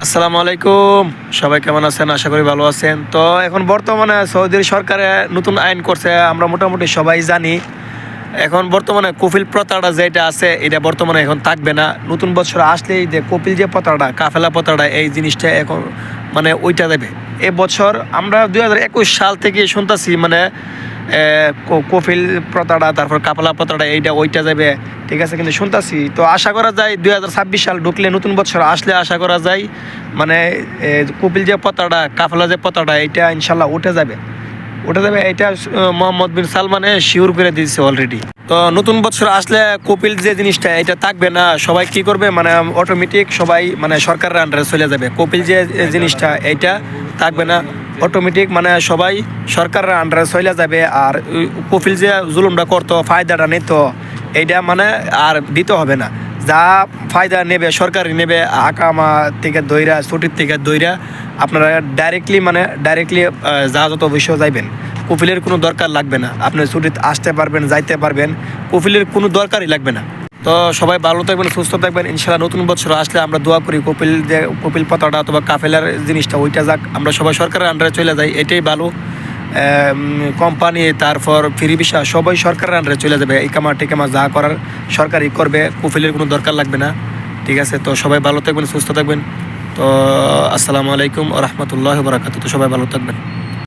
আসসালামু আলাইকুম। সবাই কেমন আছেন? আশা করি ভালো আছেন। তো এখন বর্তমানে সৌদির সরকারে নতুন আইন করছে, আমরা মোটামুটি সবাই জানি। এখন বর্তমানে কফিল প্রথাটা যেটা আছে এটা বর্তমানে এখন থাকবে না। নতুন বছর আসলেই যে কপিল যে প্রথাটা, কাফেলা প্রথাটা, এই জিনিসটা এখন মানে ওইটা দেবে। এবছর আমরা 2021 সাল থেকে শুনতেছি মানে কফিল প্রথাটা, তারপর কাফেলা প্রথাটা এইটা ওইটা যাবে, ঠিক আছে। কিন্তু শুনতেছি তো আশা করা যায় 2026 সাল ঢুকলে, নতুন বছর আসলে আশা করা যায় মানে কপিল যে প্রথাটা, কাফেলা যে প্রথাটা, এইটা ইনশাল্লাহ উঠে যাবে। এটা মোহাম্মদ বিন সালমানে শিওর করে দিয়েছে অলরেডি। তো নতুন বছর আসলে কপিল যে জিনিসটা এটা থাকবে না। সবাই কি করবে মানে অটোমেটিক সবাই মানে সরকারের আন্ডারে চলে যাবে। কপিল যে জিনিসটা এইটা থাকবে না, অটোমেটিক মানে সবাই সরকারের আন্ডারে চলে যাবে। আর কপিল যে জুলুমটা করতো, ফায়দাটা নিত, এইটা মানে আর দিতে হবে না। যা ফায়দা নেবে সরকারই নেবে, আকামা থেকে দইরা, ছুটির থেকে দইরা আপনারা ডাইরেক্টলি জাহাজত অবশ্যই যাইবেন। কফিলের কোনো দরকার লাগবে না, আপনি ছুটিতে আসতে পারবেন, যাইতে পারবেন, কফিলের কোনো দরকারই লাগবে না। তো সবাই ভালো থাকবেন, সুস্থ থাকবেন। ইনশাআল্লাহ নতুন বছর আসলে আমরা দোয়া করি কপিল পাতাটা অথবা কাফেলার জিনিসটা ওইটা যাক, আমরা সবাই সরকারের আন্ডারে চলে যাই, এটাই ভালো। কোম্পানি, তারপর ফ্রি ভিসা সবাই সরকারের আন্ডারে চলে যাবে। ইকামা টিকামা যা করার সরকারই করবে, কফিলের কোনো দরকার লাগবে না, ঠিক আছে। তো সবাই ভালো থাকবেন, সুস্থ থাকবেন। তো আসসালামু আলাইকুম ওয়া রাহমাতুল্লাহি ওয়া বারাকাতুহু। তো সবাই ভালো থাকবেন।